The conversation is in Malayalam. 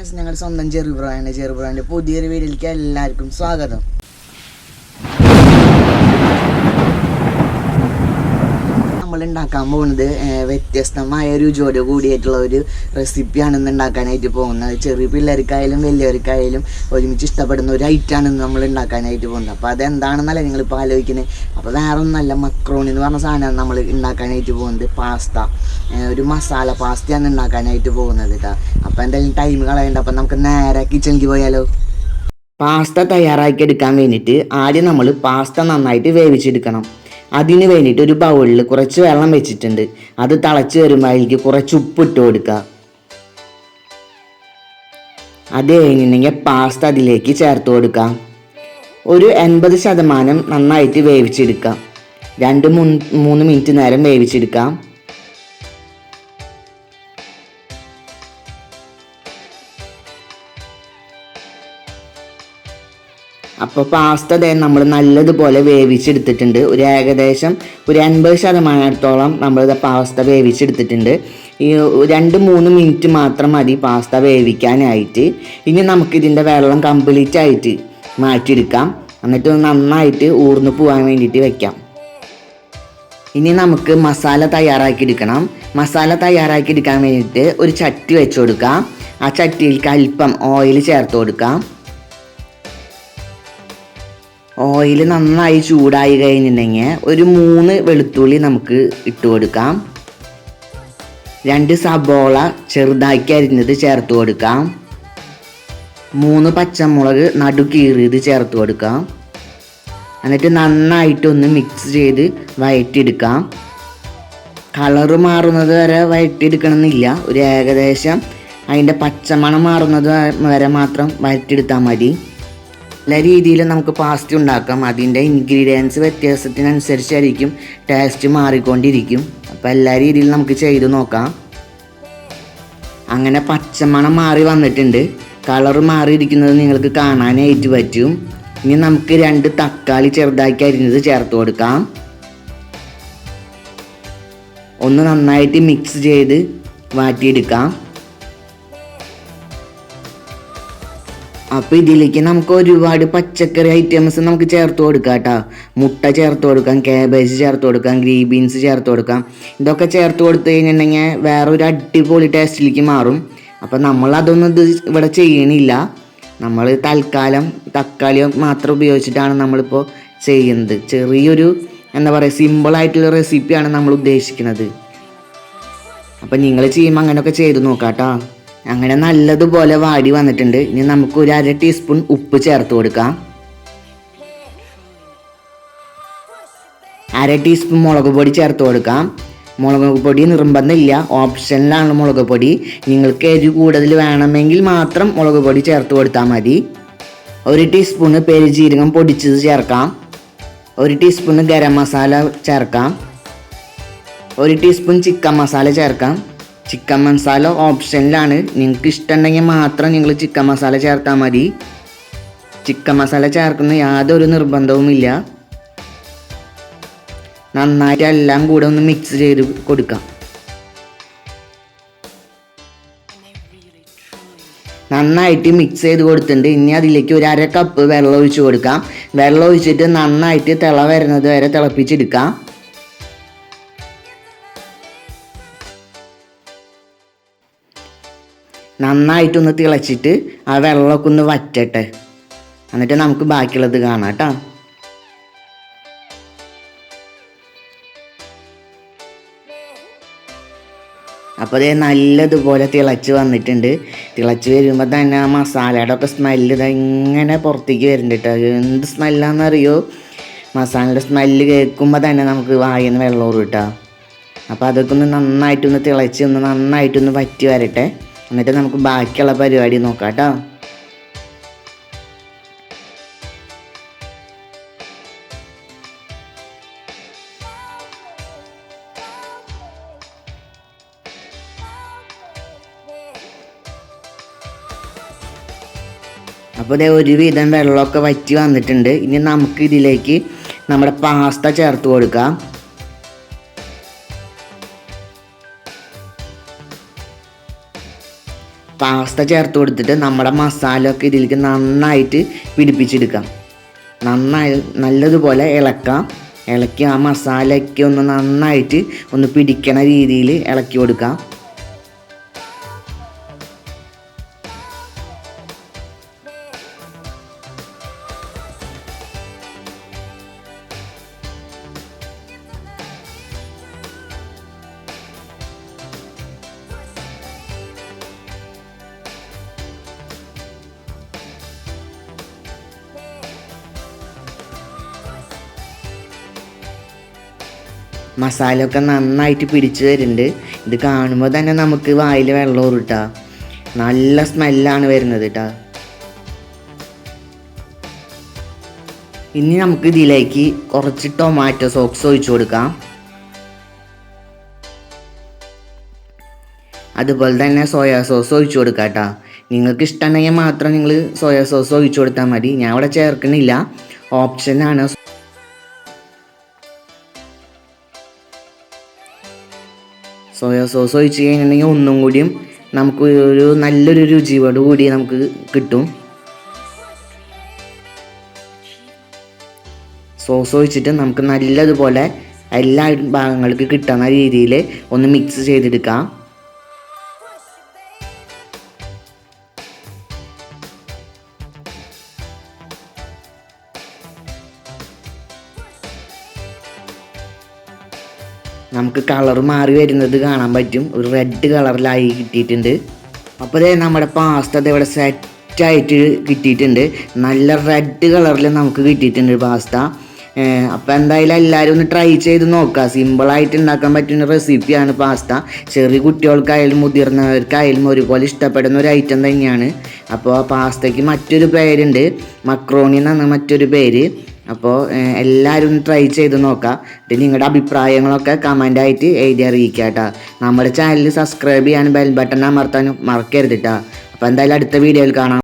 ഗൈസ്, ഞങ്ങളുടെ സ്വന്തം ചെറുപ്രാൻ്റെ പുതിയൊരു വീഡിയോയിലേക്ക് എല്ലാവർക്കും സ്വാഗതം. നമ്മൾ ഉണ്ടാക്കാൻ പോകുന്നത് വ്യത്യസ്തമായ രുചിയോട് കൂടിയിട്ടുള്ള ഒരു റെസിപ്പിയാണെന്ന് ഉണ്ടാക്കാനായിട്ട് പോകുന്നത്. ചെറിയ പിള്ളേർക്കായാലും വലിയവർക്കായാലും ഒരുമിച്ച് ഇഷ്ടപ്പെടുന്ന ഒരു ഐറ്റമാണ് നമ്മൾ ഉണ്ടാക്കാനായിട്ട് പോകുന്നത്. അപ്പോൾ അതെന്താണെന്നല്ല നിങ്ങളിപ്പോൾ ആലോചിക്കുന്നത്. അപ്പോൾ വേറെ ഒന്നല്ല, മക്രോണി എന്ന് പറഞ്ഞ സാധനമാണ് നമ്മൾ ഉണ്ടാക്കാനായിട്ട് പോകുന്നത്. പാസ്ത, ഒരു മസാല പാസ്തയാണ് ഉണ്ടാക്കാനായിട്ട് പോകുന്നത് കേട്ടോ. അപ്പോൾ എന്തായാലും ടൈം കളയണ്ട. അപ്പോൾ നമുക്ക് നേരെ കിച്ചണിലേക്ക് പോയാലോ. പാസ്ത തയ്യാറാക്കി എടുക്കാൻ വേണ്ടിയിട്ട് ആദ്യം നമ്മൾ പാസ്ത നന്നായിട്ട് വേവിച്ചെടുക്കണം. അതിന് വേണ്ടിയിട്ട് ഒരു ബൗളിൽ കുറച്ച് വെള്ളം വെച്ചിട്ടുണ്ട്. അത് തിളച്ച് വരുമ്പോൾ അതിലേക്ക് കുറച്ച് ഉപ്പിട്ട് കൊടുക്കുക. അത് കഴിഞ്ഞിട്ടുണ്ടെങ്കിൽ പാസ്ത അതിലേക്ക് ചേർത്ത് കൊടുക്കാം. ഒരു 80% നന്നായിട്ട് വേവിച്ചെടുക്കാം. 2-3 മിനിറ്റ് നേരം വേവിച്ചെടുക്കാം. അപ്പോൾ പാസ്ത നമ്മൾ നല്ലതുപോലെ വേവിച്ചെടുത്തിട്ടുണ്ട്. ഏകദേശം ഒരു 80% നമ്മൾ പാസ്ത വേവിച്ചെടുത്തിട്ടുണ്ട്. ഈ 2-3 മിനിറ്റ് മാത്രം മതി പാസ്ത വേവിക്കാനായിട്ട്. ഇനി നമുക്കിതിൻ്റെ വെള്ളം കംപ്ലീറ്റ് ആയിട്ട് മാറ്റിയെടുക്കാം. എന്നിട്ട് നന്നായിട്ട് ഊർന്ന് പോകാൻ വേണ്ടിയിട്ട് വെക്കാം. ഇനി നമുക്ക് മസാല തയ്യാറാക്കി എടുക്കണം. മസാല തയ്യാറാക്കി എടുക്കാൻ വേണ്ടിയിട്ട് ഒരു ചട്ടി വെച്ച് കൊടുക്കാം. ആ ചട്ടിയിലേക്ക് അല്പം ഓയിൽ ചേർത്ത് കൊടുക്കാം. ഓയിൽ നന്നായി ചൂടായി കഴിഞ്ഞിട്ടുണ്ടെങ്കിൽ ഒരു 3 വെളുത്തുള്ളി നമുക്ക് ഇട്ട് കൊടുക്കാം. 2 സബോള ചെറുതാക്കി അരിഞ്ഞത് ചേർത്ത് കൊടുക്കാം. 3 പച്ചമുളക് നടുകീറിയത് ചേർത്ത് കൊടുക്കാം. എന്നിട്ട് നന്നായിട്ടൊന്ന് മിക്സ് ചെയ്ത് വഴറ്റിയെടുക്കാം. കളറ് മാറുന്നത് വരെ വഴറ്റിയെടുക്കണമെന്നില്ല. ഒരു ഏകദേശം അതിൻ്റെ പച്ചമണം മാറുന്നത് വരെ മാത്രം വഴറ്റിയെടുത്താൽ മതി. എല്ലാ രീതിയിലും നമുക്ക് പാസ്ത ഉണ്ടാക്കാം. അതിൻ്റെ ഇൻഗ്രീഡിയൻസ് വ്യത്യാസത്തിനനുസരിച്ചായിരിക്കും ടേസ്റ്റ് മാറിക്കൊണ്ടിരിക്കും. അപ്പോൾ എല്ലാ രീതിയിലും നമുക്ക് ചെയ്ത് നോക്കാം. അങ്ങനെ പച്ചമണം മാറി വന്നിട്ടുണ്ട്. കളറ് മാറിയിരിക്കുന്നത് നിങ്ങൾക്ക് കാണാനായിട്ട് പറ്റും. ഇനി നമുക്ക് 2 തക്കാളി ചെറുതാക്കി അരിഞ്ഞത് ചേർത്ത് കൊടുക്കാം. ഒന്ന് നന്നായിട്ട് മിക്സ് ചെയ്ത് വാട്ടിയെടുക്കാം. അപ്പോൾ ഇതിലേക്ക് നമുക്ക് ഒരുപാട് പച്ചക്കറി ഐറ്റംസ് നമുക്ക് ചേർത്ത് കൊടുക്കാം കേട്ടോ. മുട്ട ചേർത്ത് കൊടുക്കാം, കാബേജ് ചേർത്ത് കൊടുക്കാം, ഗ്രീൻ ബീൻസ് ചേർത്ത് കൊടുക്കാം. ഇതൊക്കെ ചേർത്ത് കൊടുത്തു കഴിഞ്ഞിട്ടുണ്ടെങ്കിൽ വേറൊരു അടിപൊളി ടേസ്റ്റിലേക്ക് മാറും. അപ്പോൾ നമ്മളതൊന്നും ഇവിടെ ചെയ്യണില്ല. നമ്മൾ തൽക്കാലം തക്കാളി മാത്രം ഉപയോഗിച്ചിട്ടാണ് നമ്മളിപ്പോൾ ചെയ്യുന്നത്. ചെറിയൊരു സിമ്പിളായിട്ടുള്ള റെസിപ്പിയാണ് നമ്മൾ ഉദ്ദേശിക്കുന്നത്. അപ്പം നിങ്ങൾ ചെയ്യുമ്പോൾ അങ്ങനെയൊക്കെ ചെയ്ത് നോക്കാം കേട്ടോ. അങ്ങനെ നല്ലതുപോലെ വാടി വന്നിട്ടുണ്ട്. ഇനി നമുക്ക് ഒരു 1/2 ടീസ്പൂൺ ഉപ്പ് ചേർത്ത് കൊടുക്കാം. 1/2 ടീസ്പൂൺ മുളക് പൊടി ചേർത്ത് കൊടുക്കാം. മുളക് പൊടി നിർബന്ധമില്ല, ഓപ്ഷനിലാണ് മുളക് പൊടി. നിങ്ങൾക്ക് എരിവ് കൂടുതൽ വേണമെങ്കിൽ മാത്രം മുളക് പൊടി ചേർത്ത് കൊടുത്താൽ മതി. 1 ടീസ്പൂണ് പെരുംജീരകം പൊടിച്ചത് ചേർക്കാം. 1 ടീസ്പൂണ് ഗരം മസാല ചേർക്കാം. 1 ടീസ്പൂൺ ചിക്കൻ മസാല ചേർക്കാം. ചിക്കൻ മസാല ഓപ്ഷനിലാണ്. നിങ്ങൾക്ക് ഇഷ്ടമുണ്ടെങ്കിൽ മാത്രം നിങ്ങൾ ചിക്കൻ മസാല ചേർത്താൽ മതി. ചിക്കൻ മസാല ചേർക്കുന്ന യാതൊരു നിർബന്ധവുമില്ല. നന്നായിട്ട് എല്ലാം കൂടെ ഒന്ന് മിക്സ് ചെയ്ത് കൊടുക്കാം. നന്നായിട്ട് മിക്സ് ചെയ്ത് കൊടുത്തിട്ടുണ്ട്. ഇനി അതിലേക്ക് ഒരു 1/2 കപ്പ് വെള്ളം ഒഴിച്ച് കൊടുക്കാം. വെള്ളം ഒഴിച്ചിട്ട് നന്നായിട്ട് തിള വരുന്നത് വരെ തിളപ്പിച്ചെടുക്കാം. നന്നായിട്ടൊന്ന് തിളച്ചിട്ട് ആ വെള്ളമൊക്കെ ഒന്ന് വറ്റട്ടെ. എന്നിട്ട് നമുക്ക് ബാക്കിയുള്ളത് കാണാം കേട്ടോ. അപ്പോൾ അതേ നല്ലതുപോലെ തിളച്ച് വന്നിട്ടുണ്ട്. തിളച്ച് വരുമ്പോൾ തന്നെ ആ മസാലയുടെ ഒക്കെ സ്മെല്ല് ഇങ്ങനെ പുറത്തേക്ക് വരുന്നുണ്ട് കേട്ടോ. എന്ത് സ്മെല്ലാണെന്നറിയോ? മസാലയുടെ സ്മെല്ല് കേൾക്കുമ്പോൾ തന്നെ നമുക്ക് വായിന്ന് വെള്ളം ഊറും കേട്ടോ. അപ്പോൾ അതൊക്കെ ഒന്ന് നന്നായിട്ടൊന്ന് തിളച്ച് നന്നായിട്ടൊന്ന് വറ്റി വരട്ടെ. എന്നിട്ട് നമുക്ക് ബാക്കിയുള്ള പരിപാടി നോക്കാം കേട്ടോ. അപ്പോൾ ഇതേ ഒരുവിധം വെള്ളമൊക്കെ വറ്റി വന്നിട്ടുണ്ട്. ഇനി നമുക്ക് ഇതിലേക്ക് നമ്മുടെ പാസ്ത ചേർത്ത് കൊടുക്കാം. പാസ്ത ചേർത്ത് കൊടുത്തിട്ട് നമ്മുടെ മസാല ഒക്കെ ഇതിലേക്ക് നന്നായിട്ട് പിടിപ്പിച്ചെടുക്കാം. നല്ലതുപോലെ ഇളക്കി ആ മസാലയ്ക്ക് ഒന്ന് നന്നായിട്ട് ഒന്ന് പിടിക്കണ രീതിയിൽ ഇളക്കി കൊടുക്കാം. മസാല ഒക്കെ നന്നായിട്ട് പിടിച്ച് വരുന്നുണ്ട്. ഇത് കാണുമ്പോൾ തന്നെ നമുക്ക് വായിൽ വെള്ളം ഊറിട്ടാ. നല്ല സ്മെല്ലാണ് വരുന്നത് കേട്ടാ. ഇനി നമുക്ക് ഇതിലേക്ക് കുറച്ച് ടൊമാറ്റോ സോസ് ഒഴിച്ചു കൊടുക്കാം. അതുപോലെ തന്നെ സോയാ സോസ് ഒഴിച്ചു കൊടുക്കാം കേട്ടോ. നിങ്ങൾക്ക് ഇഷ്ടമുണ്ടെങ്കിൽ മാത്രം നിങ്ങൾ സോയാ സോസ് ഒഴിച്ചു കൊടുത്താൽ മതി. ഞാൻ ഇവിടെ ചേർക്കണില്ല, ഓപ്ഷനാണ്. സോയാ സോസ് ഒഴിച്ച് കഴിഞ്ഞിട്ടുണ്ടെങ്കിൽ ഒന്നും കൂടിയും നമുക്ക് ഒരു നല്ലൊരു രുചിയോട് കൂടി നമുക്ക് കിട്ടും. സോസ് ഒഴിച്ചിട്ട് നമുക്ക് നല്ലതുപോലെ എല്ലാ ഭാഗങ്ങൾക്ക് കിട്ടുന്ന രീതിയിൽ ഒന്ന് മിക്സ് ചെയ്തെടുക്കാം. നമുക്ക് കളർ മാറി വരുന്നത് കാണാൻ പറ്റും. ഒരു റെഡ് കളറിലായി കിട്ടിയിട്ടുണ്ട്. അപ്പോൾ ഇതേ നമ്മുടെ പാസ്ത ഇവിടെ സെറ്റായിട്ട് കിട്ടിയിട്ടുണ്ട്. നല്ല റെഡ് കളറിൽ നമുക്ക് കിട്ടിയിട്ടുണ്ട് പാസ്ത. അപ്പോൾ എന്തായാലും എല്ലാവരും ഒന്ന് ട്രൈ ചെയ്ത് നോക്കുക. സിമ്പിളായിട്ട് ഉണ്ടാക്കാൻ പറ്റുന്ന റെസിപ്പിയാണ് പാസ്ത. ചെറിയ കുട്ടികൾക്കായാലും മുതിർന്നവർക്കായാലും ഒരുപോലെ ഇഷ്ടപ്പെടുന്ന ഒരു ഐറ്റം തന്നെയാണ്. അപ്പോൾ പാസ്തയ്ക്ക് മറ്റൊരു പേരുണ്ട്, മക്രോണി എന്നാണ് മറ്റൊരു പേര്. അപ്പോൾ എല്ലാവരും ഒന്ന് ട്രൈ ചെയ്ത് നോക്കാം. എന്നിട്ട് നിങ്ങളുടെ അഭിപ്രായങ്ങളൊക്കെ കമൻ്റായിട്ട് എഴുതി അറിയിക്കുക കേട്ടോ. നമ്മുടെ ചാനൽ സബ്സ്ക്രൈബ് ചെയ്യാനും ബെൽ ബട്ടൺ അമർത്താനും മറക്കരുത് കേട്ടോ. അപ്പോൾ എന്തായാലും അടുത്ത വീഡിയോയിൽ കാണാം.